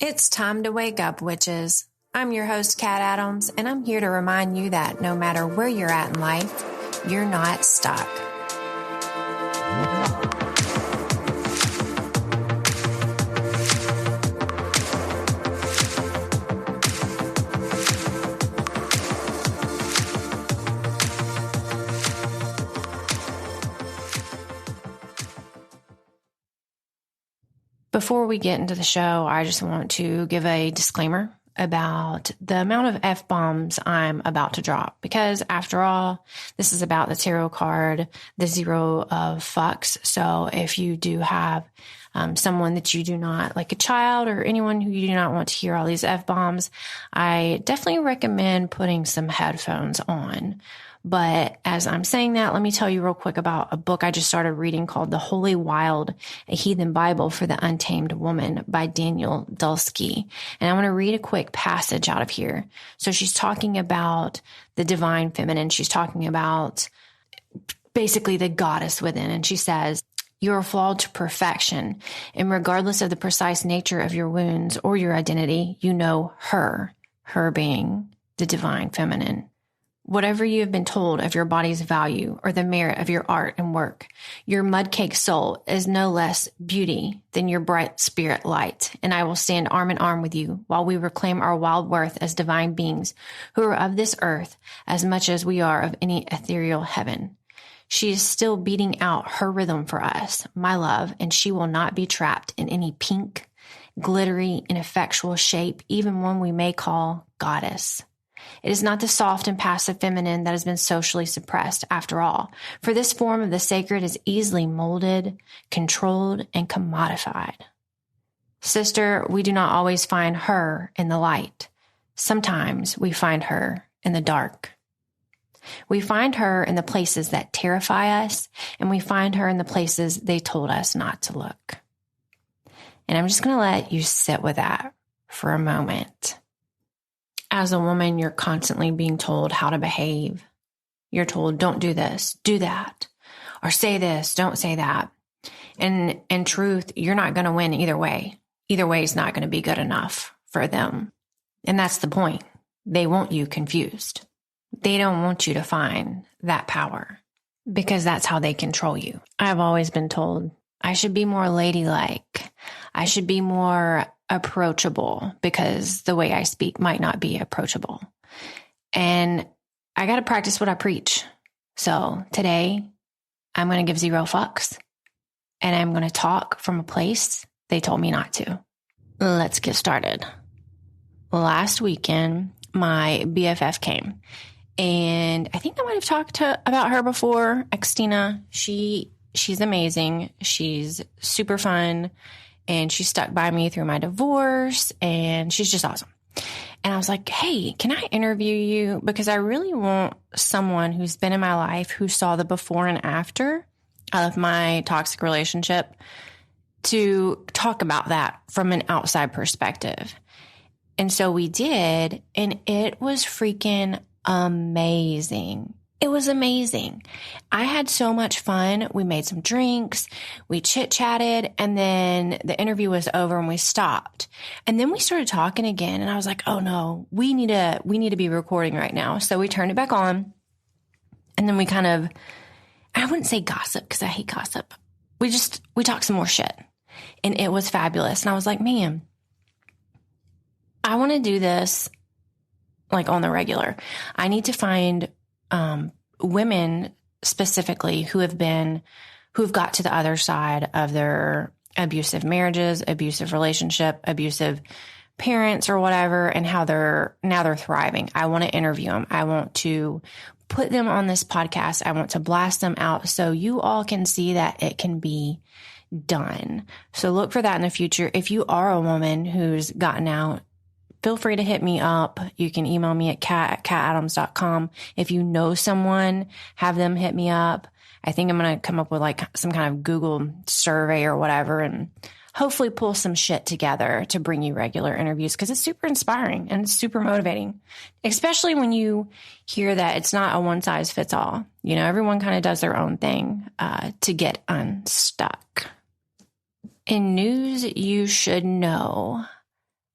It's time to wake up, witches. I'm your host, Kat Adams, and I'm here to remind you that no matter where you're at in life, you're not stuck. Before we get into the show, I just want to give a disclaimer about the amount of F-bombs I'm about to drop. Because after all, this is about the tarot card, the 0 of fucks. So if you do have someone that you do not, like a child or anyone who you do not want to hear all these F-bombs, I definitely recommend putting some headphones on. But as I'm saying that, let me tell you real quick about a book I just started reading called The Holy Wild, a Heathen Bible for the Untamed Woman by Daniel Dulski. And I want to read a quick passage out of here. So she's talking about the divine feminine. She's talking about basically the goddess within. And she says, "You are flawed to perfection. And regardless of the precise nature of your wounds or your identity, you know her being the divine feminine. Whatever you have been told of your body's value or the merit of your art and work, your mudcake soul is no less beauty than your bright spirit light, and I will stand arm in arm with you while we reclaim our wild worth as divine beings who are of this earth as much as we are of any ethereal heaven. She is still beating out her rhythm for us, my love, and she will not be trapped in any pink, glittery, ineffectual shape, even one we may call goddess. It is not the soft and passive feminine that has been socially suppressed, after all, for this form of the sacred is easily molded, controlled, and commodified. Sister, we do not always find her in the light. Sometimes we find her in the dark. We find her in the places that terrify us, and we find her in the places they told us not to look." And I'm just going to let you sit with that for a moment. As a woman, you're constantly being told how to behave. You're told, don't do this, do that, or say this, don't say that. And in truth, you're not going to win either way. Either way is not going to be good enough for them. And that's the point. They want you confused. They don't want you to find that power because that's how they control you. I've always been told I should be more ladylike. I should be more approachable because the way I speak might not be approachable. And I got to practice what I preach. So today I'm going to give 0 fucks and I'm going to talk from a place they told me not to. Let's get started. Last weekend, my BFF came and I think I might have talked about her before. Xtina, she's amazing. She's super fun. And she stuck by me through my divorce, and she's just awesome. And I was like, hey, can I interview you? Because I really want someone who's been in my life who saw the before and after of my toxic relationship to talk about that from an outside perspective. And so we did, and it was freaking amazing. It was amazing. I had so much fun. We made some drinks, we chit-chatted, and then the interview was over and we stopped. And then we started talking again, and I was like, oh no, we need to be recording right now. So we turned it back on, and then we kind of, I wouldn't say gossip because I hate gossip. We talked some more shit, and it was fabulous. And I was like, man, I want to do this like on the regular. I need to find women specifically who've got to the other side of their abusive marriages, abusive relationship, abusive parents or whatever, and how they're thriving. I want to interview them. I want to put them on this podcast. I want to blast them out so you all can see that it can be done. So look for that in the future. If you are a woman who's gotten out, feel free to hit me up. You can email me at kat@katadams.com. If you know someone, have them hit me up. I think I'm going to come up with like some kind of Google survey or whatever and hopefully pull some shit together to bring you regular interviews because it's super inspiring and it's super motivating, especially when you hear that it's not a one size fits all. You know, everyone kind of does their own thing to get unstuck. In news you should know,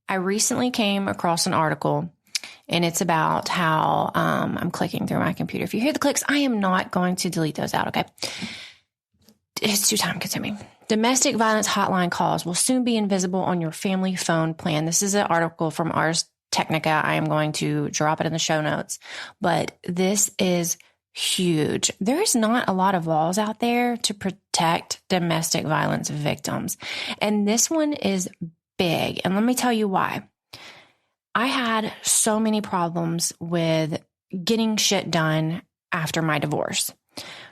I recently came across an article, and it's about how I'm clicking through my computer. If you hear the clicks, I am not going to delete those out, okay? It's too time consuming. Domestic violence hotline calls will soon be invisible on your family phone plan. This is an article from Ars Technica. I am going to drop it in the show notes, but this is huge. There's not a lot of laws out there to protect domestic violence victims, and this one is big. And let me tell you why. I had so many problems with getting shit done after my divorce.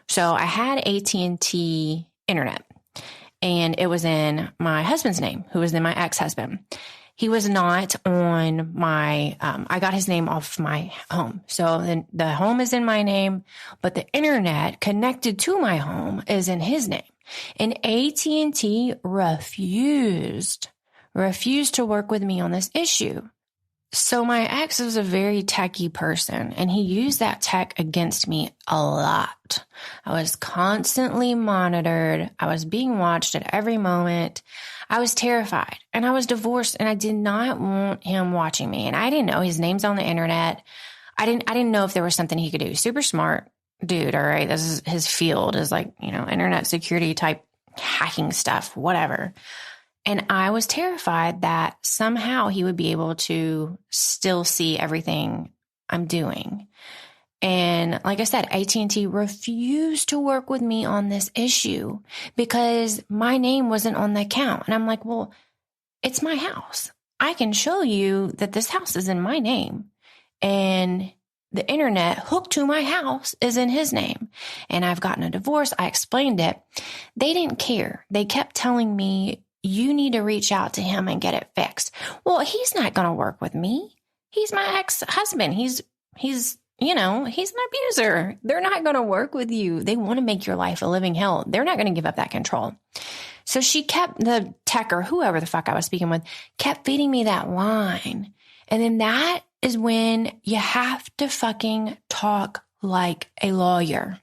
So I had AT&T internet, and it was in my husband's name, who was then my ex-husband. He was not on my, I got his name off my home. So then the home is in my name, but the internet connected to my home is in his name. And AT&T refused to work with me on this issue. So my ex was a very techy person, and he used that tech against me a lot. I was constantly monitored. I was being watched at every moment. I was terrified, and I was divorced, and I did not want him watching me. And I didn't know his name's on the internet. I didn't know if there was something he could do. Super smart dude. All right. This is his field, is like, internet security type hacking stuff, whatever. And I was terrified that somehow he would be able to still see everything I'm doing. And like I said, AT&T refused to work with me on this issue because my name wasn't on the account. And I'm like, well, it's my house. I can show you that this house is in my name, and the internet hooked to my house is in his name. And I've gotten a divorce. I explained it. They didn't care. They kept telling me, you need to reach out to him and get it fixed. Well, he's not going to work with me. He's my ex-husband. He's an abuser. They're not going to work with you. They want to make your life a living hell. They're not going to give up that control. So the tech or whoever the fuck I was speaking with kept feeding me that line. And then that is when you have to fucking talk like a lawyer.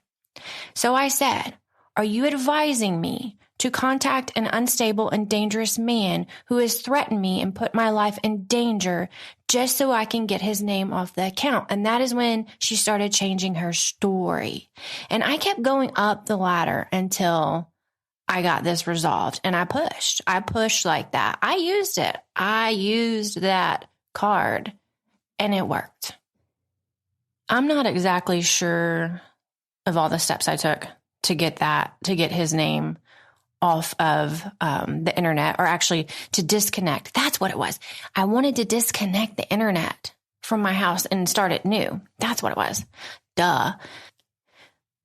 So I said, are you advising me to contact an unstable and dangerous man who has threatened me and put my life in danger just so I can get his name off the account? And that is when she started changing her story. And I kept going up the ladder until I got this resolved. And I pushed like that. I used it. I used that card, and it worked. I'm not exactly sure of all the steps I took to get his name off of the internet, or actually to disconnect. That's what it was. I wanted to disconnect the internet from my house and start it new. That's what it was. Duh.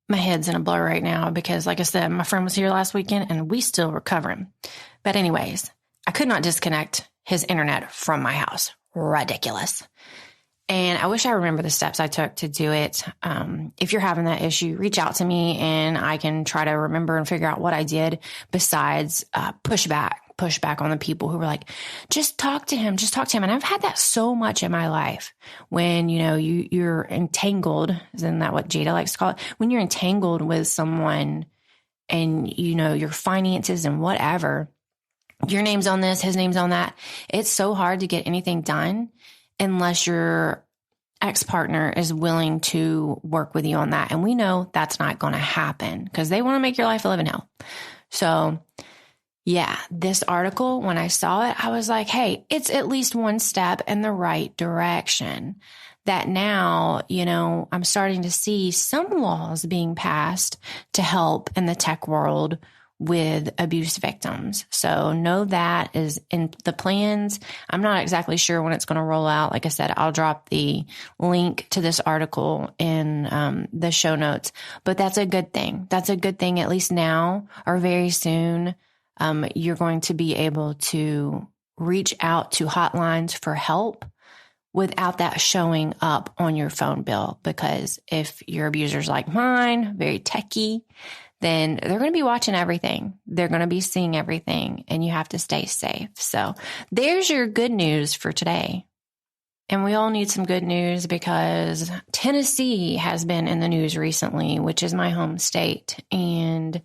My head's in a blur right now because, like I said, my friend was here last weekend and we still recovering. But anyways, I could not disconnect his internet from my house. Ridiculous. And I wish I remember the steps I took to do it. If you're having that issue, reach out to me and I can try to remember and figure out what I did besides push back on the people who were like, just talk to him. And I've had that so much in my life when, you're entangled. Isn't that what Jada likes to call it? When you're entangled with someone and, your finances and whatever, your name's on this, his name's on that. It's so hard to get anything done unless your ex-partner is willing to work with you on that. And we know that's not going to happen because they want to make your life a living hell. So yeah, this article, when I saw it, I was like, hey, it's at least one step in the right direction. That now, I'm starting to see some laws being passed to help in the tech world with abuse victims. So know that is in the plans. I'm not exactly sure when it's going to roll out. Like I said, I'll drop the link to this article in the show notes, but that's a good thing. That's a good thing, at least now or very soon. You're going to be able to reach out to hotlines for help without that showing up on your phone bill. Because if your abuser's like mine, very techy, then they're going to be watching everything. They're going to be seeing everything, and you have to stay safe. So there's your good news for today. And we all need some good news because Tennessee has been in the news recently, which is my home state, and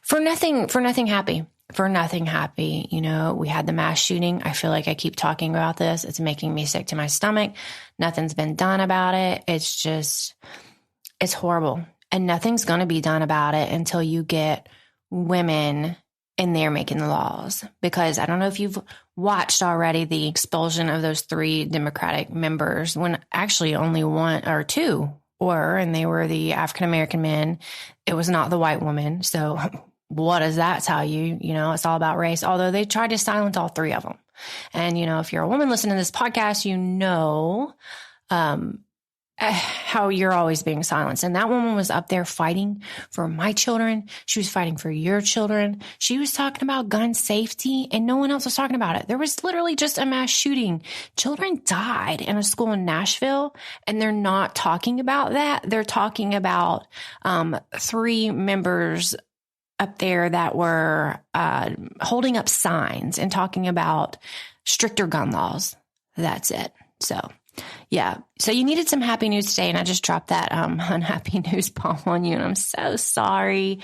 for nothing happy. for nothing happy. You know, we had the mass shooting. I feel like I keep talking about this. It's making me sick to my stomach. Nothing's been done about it. It's horrible. And nothing's going to be done about it until you get women in there making the laws. Because I don't know if you've watched already the expulsion of those 3 Democratic members, when actually only 1 or 2 were, and they were the African-American men. It was not the white woman. So what does that tell you? You know, it's all about race, although they tried to silence all 3 of them. And, you know, if you're a woman listening to this podcast, you know, how you're always being silenced. And that woman was up there fighting for my children. She was fighting for your children. She was talking about gun safety, and no one else was talking about it. There was literally just a mass shooting. Children died in a school in Nashville, and they're not talking about that. They're talking about 3 members up there that were holding up signs and talking about stricter gun laws. That's it. So yeah. So you needed some happy news today, and I just dropped that unhappy news bomb on you, and I'm so sorry.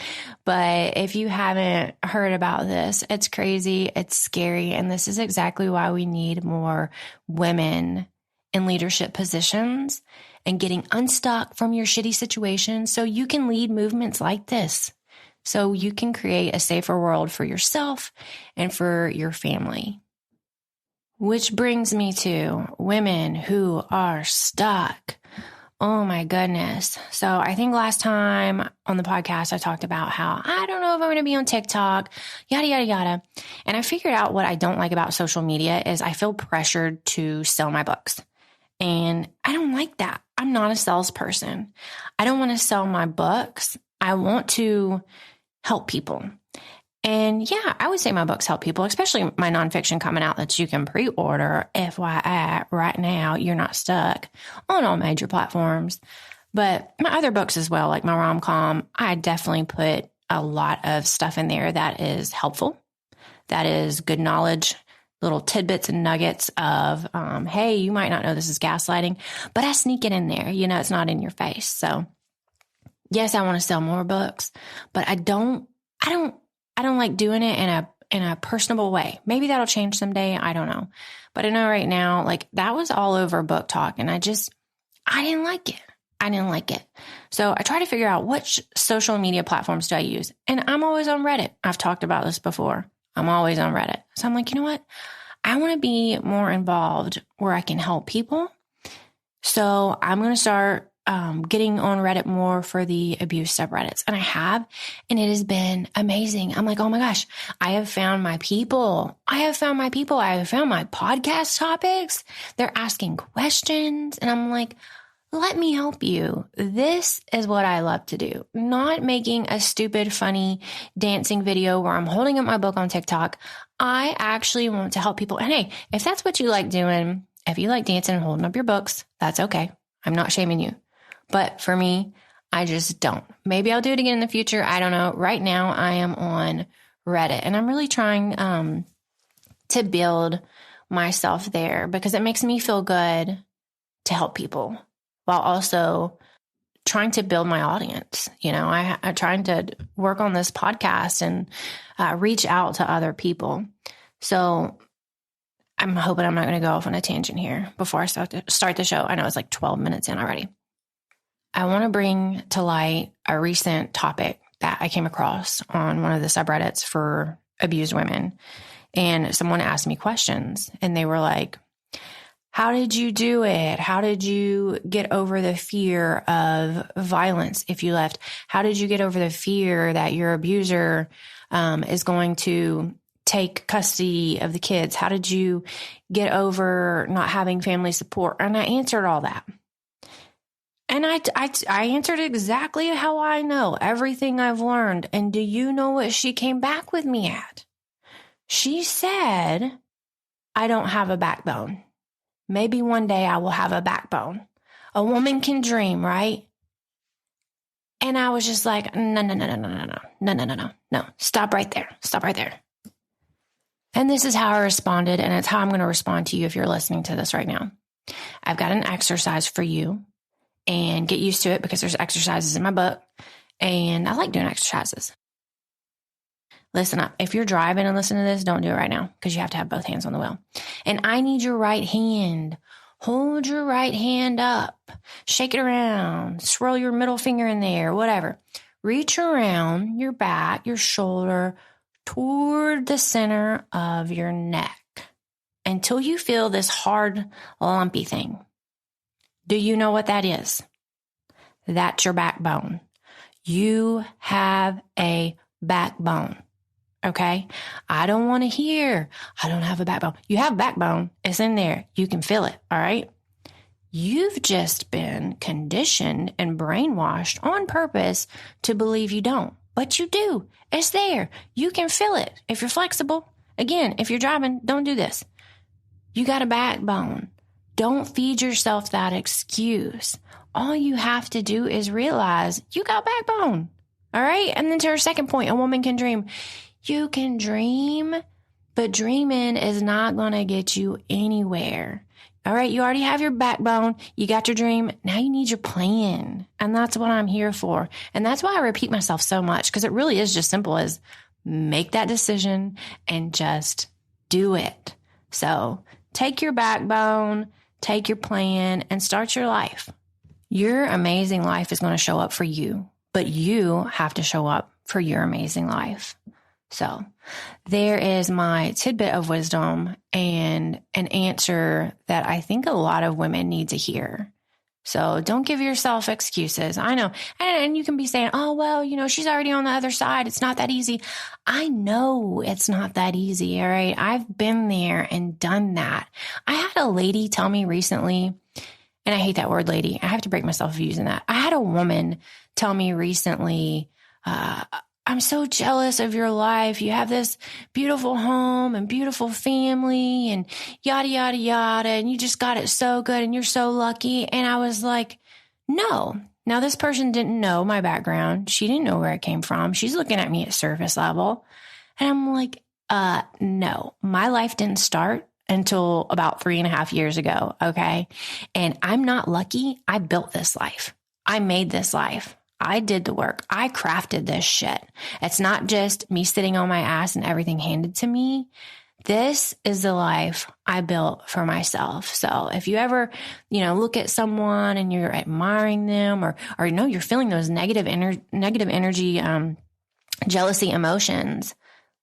But if you haven't heard about this, it's crazy. It's scary. And this is exactly why we need more women in leadership positions and getting unstuck from your shitty situation so you can lead movements like this, so you can create a safer world for yourself and for your family. Which brings me to women who are stuck. Oh my goodness. So I think last time on the podcast, I talked about how I don't know if I'm going to be on TikTok, yada, yada, yada. And I figured out what I don't like about social media is I feel pressured to sell my books. And I don't like that. I'm not a salesperson. I don't want to sell my books. I want to help people. And yeah, I would say my books help people, especially my nonfiction coming out that you can pre-order. FYI, right now, you're not stuck on all major platforms. But my other books as well, like my rom-com, I definitely put a lot of stuff in there that is helpful, that is good knowledge, little tidbits and nuggets of, hey, you might not know this is gaslighting, but I sneak it in there. You know, it's not in your face. So yes, I want to sell more books, but I don't like doing it in a personable way. Maybe that'll change someday. I don't know. But I know right now, like that was all over Book Talk, and I didn't like it. I didn't like it. So I try to figure out which social media platforms do I use. And I'm always on Reddit. I've talked about this before. I'm always on Reddit. So I'm like, you know what? I want to be more involved where I can help people. So I'm going to start getting on Reddit more for the abuse subreddits. And I have, and it has been amazing. I'm like, oh my gosh, I have found my people. I have found my podcast topics. They're asking questions. And I'm like, let me help you. This is what I love to do. Not making a stupid, funny dancing video where I'm holding up my book on TikTok. I actually want to help people. And hey, if that's what you like doing, if you like dancing and holding up your books, that's okay. I'm not shaming you. But for me, I just don't. Maybe I'll do it again in the future. I don't know. Right now, I am on Reddit, and I'm really trying to build myself there because it makes me feel good to help people while also trying to build my audience. You know, I'm trying to work on this podcast and reach out to other people. So I'm hoping I'm not going to go off on a tangent here before I start the show. I know it's like 12 minutes in already. I want to bring to light a recent topic that I came across on one of the subreddits for abused women. And someone asked me questions, and they were like, how did you do it? How did you get over the fear of violence if you left? How did you get over the fear that your abuser is going to take custody of the kids? How did you get over not having family support? And I answered all that. And I answered exactly how I know, everything I've learned. And do you know what she came back with me at? She said, I don't have a backbone. Maybe one day I will have a backbone. A woman can dream, right? And I was just like, no. Stop right there. And this is how I responded, and it's how I'm going to respond to you if you're listening to this right now. I've got an exercise for you, and get used to it because there's exercises in my book, and I like doing exercises. listen up. If you're driving and listening to this, don't do it right now because you have to have both hands on the wheel. And I need your right hand. Hold your right hand up. Shake it around. Swirl your middle finger in there, whatever. Reach around your back, your shoulder, toward the center of your neck until you feel this hard, lumpy thing. Do you know what that is? That's your backbone. You have a backbone. Okay? I don't want to hear, I don't have a backbone. You have a backbone. It's in there. You can feel it. All right? You've just been conditioned and brainwashed on purpose to believe you don't. But you do. It's there. You can feel it. If you're flexible, again, if you're driving, don't do this. You got a backbone. Don't feed yourself that excuse. All you have to do is realize you got backbone. All right? And then to our second point, a woman can dream. You can dream, but dreaming is not going to get you anywhere. All right? You already have your backbone. You got your dream. Now you need your plan. And that's what I'm here for. And that's why I repeat myself so much, because it really is just simple as make that decision and just do it. So take your backbone, take your plan, and start your life. Your amazing life is going to show up for you, but you have to show up for your amazing life. So there is my tidbit of wisdom and an answer that I think a lot of women need to hear. So don't give yourself excuses. I know. And you can be saying, oh, well, she's already on the other side. It's not that easy. I know it's not that easy. All right. I've been there and done that. I had a lady tell me recently, and I hate that word lady. I have to break myself of using that. I had a woman tell me recently, I'm so jealous of your life. You have this beautiful home and beautiful family and yada, yada, yada. And you just got it so good and you're so lucky. And I was like, no. Now, this person didn't know my background. She didn't know where I came from. She's looking at me at surface level. And I'm like, no, my life didn't start until about 3.5 years ago. Okay. And I'm not lucky. I built this life. I made this life. I did the work. I crafted this shit. It's not just me sitting on my ass and everything handed to me. This is the life I built for myself. So if you ever, look at someone and you're admiring them or you're feeling those negative energy, jealousy emotions,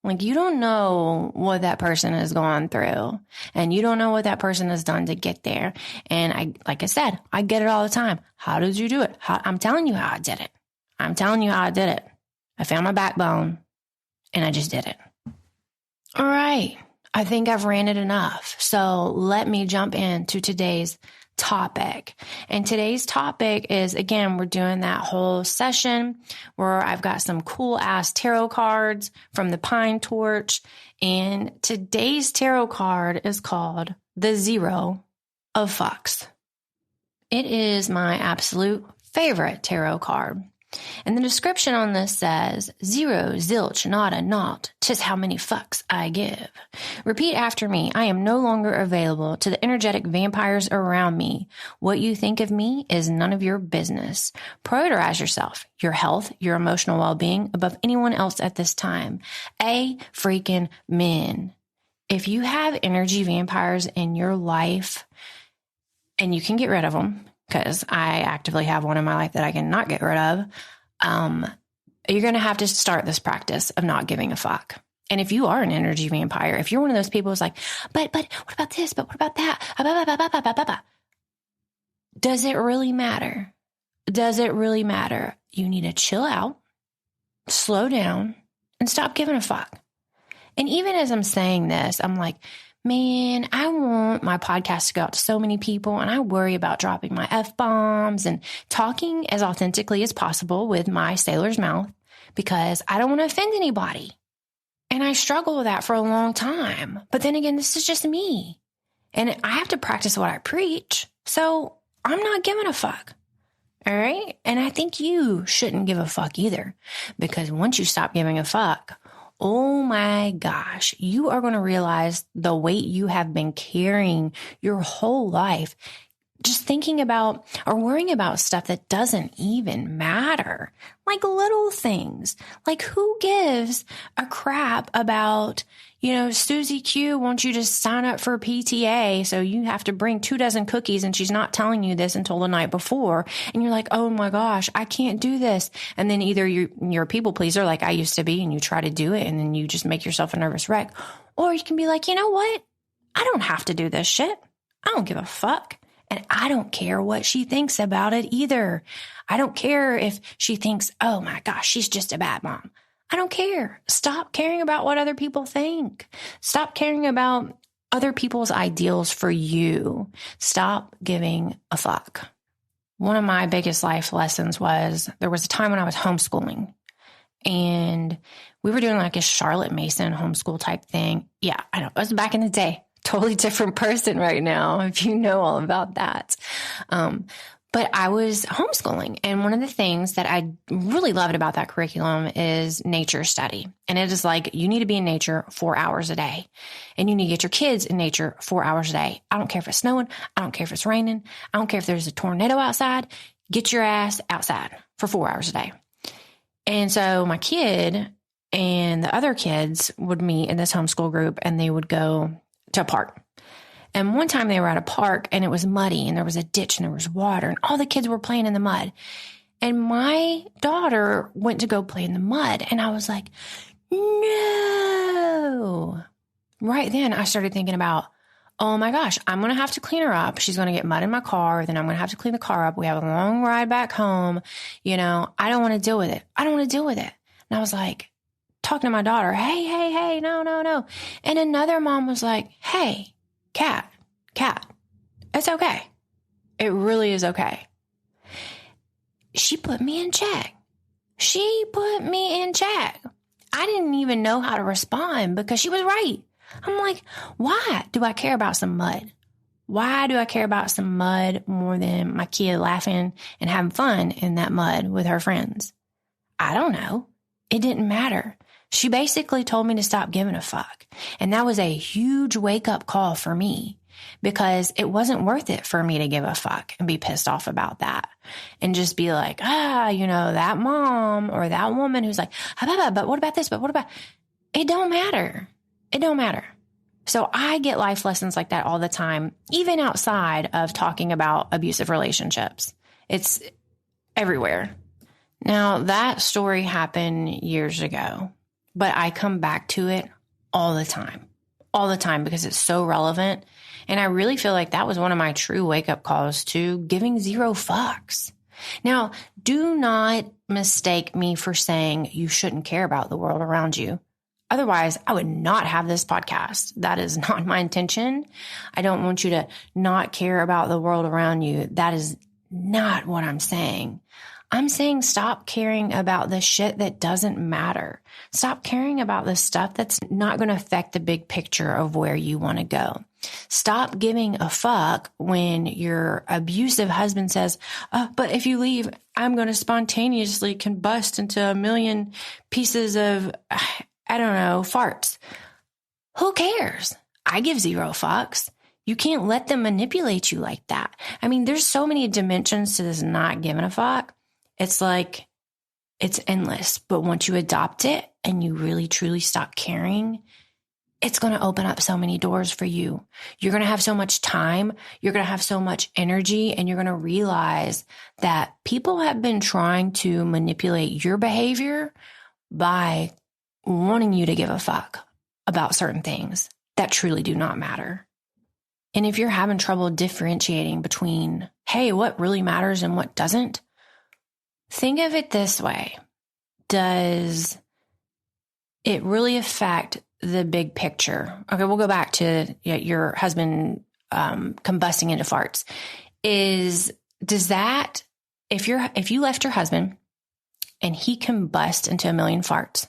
like you don't know what that person has gone through and you don't know what that person has done to get there. And like I said, I get it all the time. How did you do it? I'm telling you how I did it. I found my backbone and I just did it. All right. I think I've ranted enough. So let me jump into today's topic. And today's topic is, again, we're doing that whole session where I've got some cool ass tarot cards from the Pine Torch. And today's tarot card is called the Zero of Fucks. It is my absolute favorite tarot card. And the description on this says, 0, zilch, nada, naught, 'tis how many fucks I give. Repeat after me. I am no longer available to the energetic vampires around me. What you think of me is none of your business. Prioritize yourself, your health, your emotional well-being above anyone else at this time. A freaking men. If you have energy vampires in your life, and you can get rid of them, because I actively have one in my life that I cannot get rid of, you're going to have to start this practice of not giving a fuck. And if you are an energy vampire, if you're one of those people who's like, but what about this? But what about that? Does it really matter? Does it really matter? You need to chill out, slow down, and stop giving a fuck. And even as I'm saying this, I'm like, man, I want my podcast to go out to so many people, and I worry about dropping my F-bombs and talking as authentically as possible with my sailor's mouth because I don't want to offend anybody. And I struggle with that for a long time. But then again, this is just me. And I have to practice what I preach. So I'm not giving a fuck. All right? And I think you shouldn't give a fuck either. Because once you stop giving a fuck, oh my gosh, you are going to realize the weight you have been carrying your whole life just thinking about or worrying about stuff that doesn't even matter, like little things. Like, who gives a crap about, Susie Q wants you to sign up for PTA, so you have to bring 24 cookies, and she's not telling you this until the night before. And you're like, oh my gosh, I can't do this. And then either you're a people pleaser like I used to be, and you try to do it, and then you just make yourself a nervous wreck. Or you can be like, you know what? I don't have to do this shit. I don't give a fuck. And I don't care what she thinks about it either. I don't care if she thinks, oh my gosh, she's just a bad mom. I don't care. Stop caring about what other people think. Stop caring about other people's ideals for you. Stop giving a fuck. One of my biggest life lessons was there was a time when I was homeschooling, and we were doing like a Charlotte Mason homeschool type thing. Yeah, I know. It was back in the day. Totally different person right now, if you know all about that. But I was homeschooling. And one of the things that I really loved about that curriculum is nature study. And it is like, you need to be in nature 4 hours a day. And you need to get your kids in nature 4 hours a day. I don't care if it's snowing. I don't care if it's raining. I don't care if there's a tornado outside. Get your ass outside for 4 hours a day. And so my kid and the other kids would meet in this homeschool group, and they would go to a park. And one time they were at a park, and it was muddy, and there was a ditch, and there was water, and all the kids were playing in the mud. And my daughter went to go play in the mud, and I was like, no. Right then I started thinking about, oh my gosh, I'm going to have to clean her up. She's going to get mud in my car. Then I'm going to have to clean the car up. We have a long ride back home. I don't want to deal with it. I don't want to deal with it. And I was like, talking to my daughter, hey, no. And another mom was like, hey, Kat, it's okay. It really is okay. She put me in check. I didn't even know how to respond because she was right. I'm like, why do I care about some mud? Why do I care about some mud more than my kid laughing and having fun in that mud with her friends? I don't know. It didn't matter. She basically told me to stop giving a fuck. And that was a huge wake-up call for me, because it wasn't worth it for me to give a fuck and be pissed off about that and just be like, that mom or that woman who's like, but what about this? But what about... It don't matter. So I get life lessons like that all the time, even outside of talking about abusive relationships. It's everywhere. Now, that story happened years ago, but I come back to it all the time because it's so relevant. And I really feel like that was one of my true wake-up calls to giving zero fucks. Now, do not mistake me for saying you shouldn't care about the world around you. Otherwise, I would not have this podcast. That is not my intention. I don't want you to not care about the world around you. That is not what I'm saying. I'm saying stop caring about the shit that doesn't matter. Stop caring about the stuff that's not going to affect the big picture of where you want to go. Stop giving a fuck when your abusive husband says, but if you leave, I'm going to spontaneously combust into a million pieces of, farts. Who cares? I give zero fucks. You can't let them manipulate you like that. I mean, there's so many dimensions to this not giving a fuck. It's like, it's endless. But once you adopt it and you really, truly stop caring, it's going to open up so many doors for you. You're going to have so much time. You're going to have so much energy, and you're going to realize that people have been trying to manipulate your behavior by wanting you to give a fuck about certain things that truly do not matter. And if you're having trouble differentiating between, hey, what really matters and what doesn't, think of it this way. Does it really affect the big picture? Okay, we'll go back to your husband combusting into farts. Does that, if you left your husband and he combust into a million farts,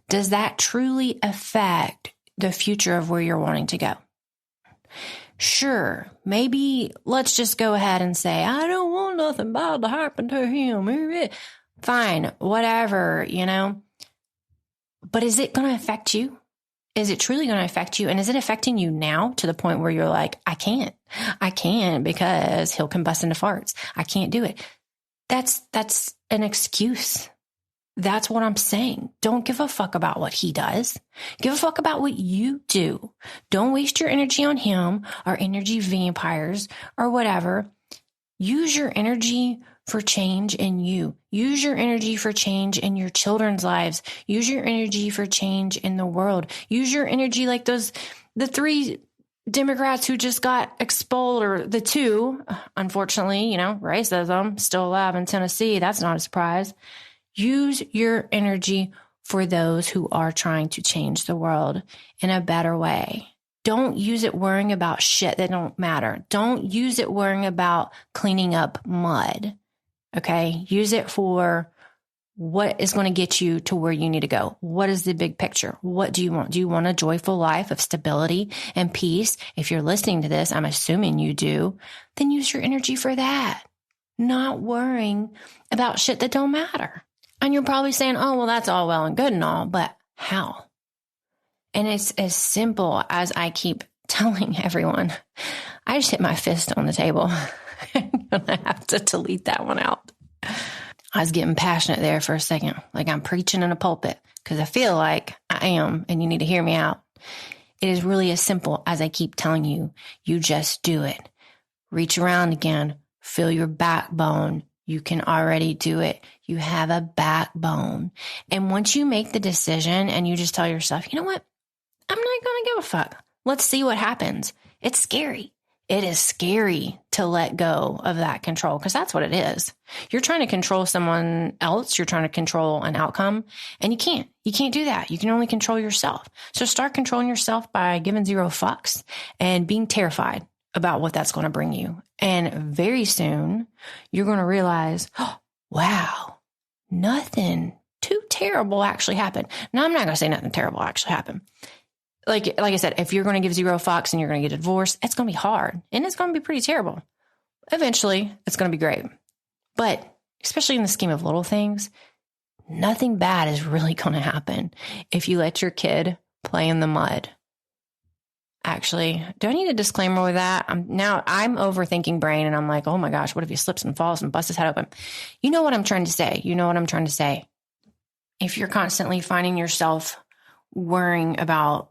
does that truly affect the future of where you're wanting to go? Sure, maybe let's just go ahead and say, I don't want nothing bad to happen to him. Fine, whatever, But is it going to affect you? Is it truly going to affect you? And is it affecting you now to the point where you're like, I can't because he'll combust into farts. I can't do it. That's an excuse. That's what I'm saying. Don't give a fuck about what he does. Give a fuck about what you do. Don't waste your energy on him or energy vampires or whatever. Use your energy for change in you. Use your energy for change in your children's lives. Use your energy for change in the world. Use your energy like the 3 Democrats who just got expelled, or the 2, unfortunately, racism, still alive in Tennessee. That's not a surprise. Use your energy for those who are trying to change the world in a better way. Don't use it worrying about shit that don't matter. Don't use it worrying about cleaning up mud. Okay? Use it for what is going to get you to where you need to go. What is the big picture? What do you want? Do you want a joyful life of stability and peace? If you're listening to this, I'm assuming you do, then use your energy for that. Not worrying about shit that don't matter. And you're probably saying, oh, well, that's all well and good and all, but how? And it's as simple as I keep telling everyone. I just hit my fist on the table. I'm going to have to delete that one out. I was getting passionate there for a second, like I'm preaching in a pulpit, because I feel like I am, and you need to hear me out. It is really as simple as I keep telling you. You just do it. Reach around again. Feel your backbone. You can already do it. You have a backbone. And once you make the decision and you just tell yourself, you know what? I'm not going to give a fuck. Let's see what happens. It's scary. It is scary to let go of that control, because that's what it is. You're trying to control someone else. You're trying to control an outcome, and you can't. You can't do that. You can only control yourself. So start controlling yourself by giving 0 fucks and being terrified about what that's going to bring you. And very soon you're going to realize, oh, wow, nothing too terrible actually happened. Now, I'm not going to say nothing terrible actually happened. Like I said, if you're going to give 0 fucks and you're going to get a divorce, it's going to be hard and it's going to be pretty terrible. Eventually, it's going to be great. But especially in the scheme of little things, nothing bad is really going to happen if you let your kid play in the mud. Actually, do I need a disclaimer with that? I'm overthinking brain, and I'm like, oh my gosh, what if he slips and falls and busts his head open? You know what I'm trying to say. If you're constantly finding yourself worrying about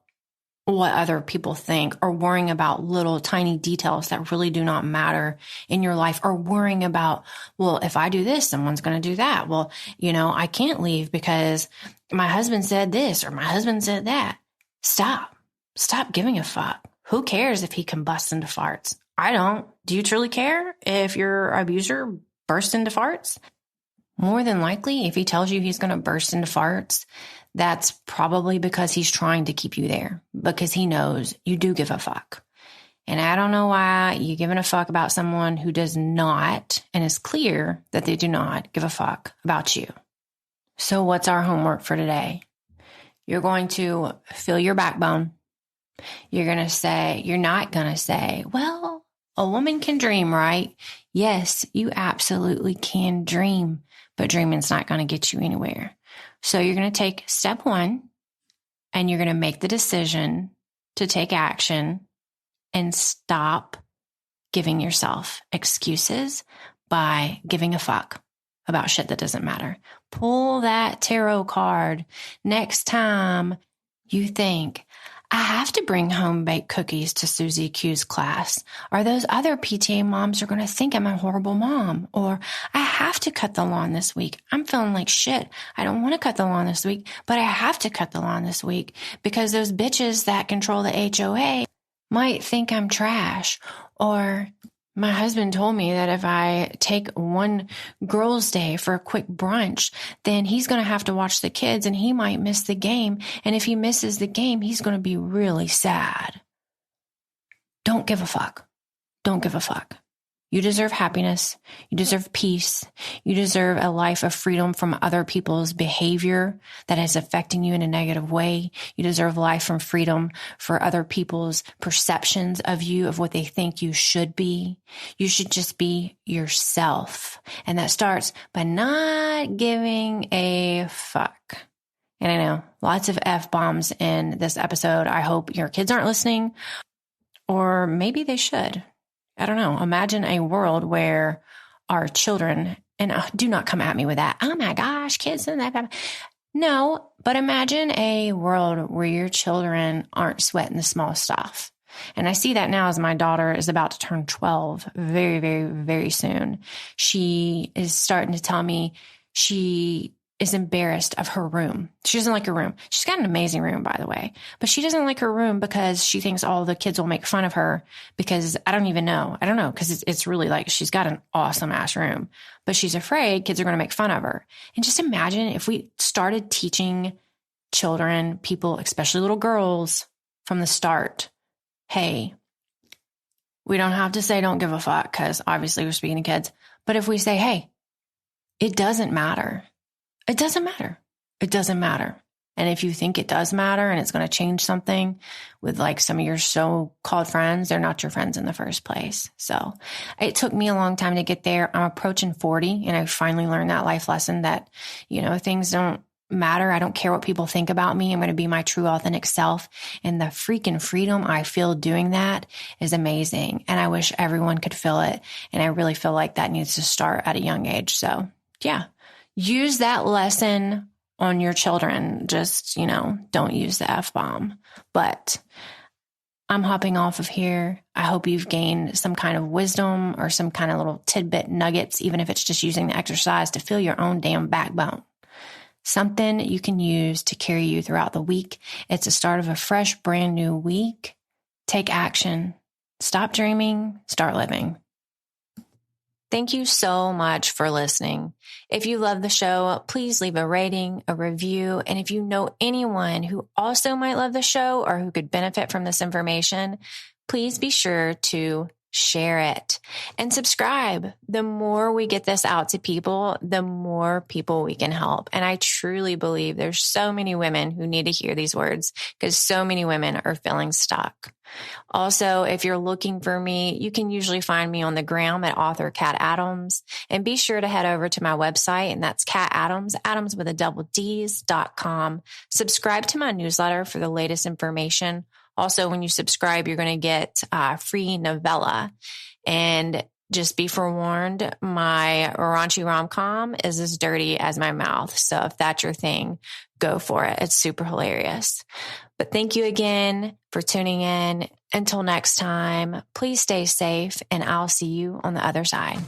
what other people think, or worrying about little tiny details that really do not matter in your life, or worrying about, well, if I do this, someone's going to do that. Well, I can't leave because my husband said this or my husband said that. Stop giving a fuck. Who cares if he combusts into farts? I don't. Do you truly care if your abuser bursts into farts? More than likely, if he tells you he's going to burst into farts, that's probably because he's trying to keep you there, because he knows you do give a fuck. And I don't know why you're giving a fuck about someone who does not, and is clear that they do not give a fuck about you. So what's our homework for today? You're going to feel your backbone. You're not going to say, well, a woman can dream, right? Yes, you absolutely can dream, but dreaming's not going to get you anywhere. So you're going to take step 1, and you're going to make the decision to take action and stop giving yourself excuses by giving a fuck about shit that doesn't matter. Pull that tarot card. Next time you think, I have to bring home baked cookies to Susie Q's class, or those other PTA moms are going to think I'm a horrible mom, or I have to cut the lawn this week. I'm feeling like shit. I don't want to cut the lawn this week, but I have to cut the lawn this week because those bitches that control the HOA might think I'm trash. Or my husband told me that if I take one girls' day for a quick brunch, then he's going to have to watch the kids and he might miss the game. And if he misses the game, he's going to be really sad. Don't give a fuck. Don't give a fuck. You deserve happiness. You deserve peace. You deserve a life of freedom from other people's behavior that is affecting you in a negative way. You deserve life from freedom for other people's perceptions of you, of what they think you should be. You should just be yourself. And that starts by not giving a fuck. And I know lots of F-bombs in this episode. I hope your kids aren't listening, or maybe they should. I don't know. Imagine a world where our children, and do not come at me with that. Oh my gosh, kids and that. No, but imagine a world where your children aren't sweating the small stuff. And I see that now as my daughter is about to turn 12 very, very, very soon. She is starting to tell me she is embarrassed of her room. She doesn't like her room. She's got an amazing room, by the way, but she doesn't like her room because she thinks all the kids will make fun of her because I don't know. Because it's really like she's got an awesome ass room, but she's afraid kids are going to make fun of her. And just imagine if we started teaching children, people, especially little girls from the start, hey, we don't have to say don't give a fuck because obviously we're speaking to kids. But if we say, hey, it doesn't matter. It doesn't matter. It doesn't matter. And if you think it does matter and it's going to change something with like some of your so-called friends, they're not your friends in the first place. So it took me a long time to get there. I'm approaching 40 and I finally learned that life lesson that, things don't matter. I don't care what people think about me. I'm going to be my true authentic self. And the freaking freedom I feel doing that is amazing. And I wish everyone could feel it. And I really feel like that needs to start at a young age. So yeah. Use that lesson on your children. Just, don't use the F-bomb. But I'm hopping off of here. I hope you've gained some kind of wisdom or some kind of little tidbit nuggets, even if it's just using the exercise to feel your own damn backbone. Something you can use to carry you throughout the week. It's the start of a fresh, brand new week. Take action. Stop dreaming. Start living. Thank you so much for listening. If you love the show, please leave a rating, a review. And if you know anyone who also might love the show or who could benefit from this information, please be sure to share it and subscribe. The more we get this out to people, the more people we can help. And I truly believe there's so many women who need to hear these words because so many women are feeling stuck. Also, if you're looking for me, you can usually find me on the gram at author Kat Adams, and be sure to head over to my website, and that's Kat Adams, Adams with a double D's.com. Subscribe to my newsletter for the latest information. Also, when you subscribe, you're going to get a free novella. And just be forewarned, my raunchy rom-com is as dirty as my mouth. So if that's your thing, go for it. It's super hilarious. But thank you again for tuning in. Until next time, please stay safe, and I'll see you on the other side.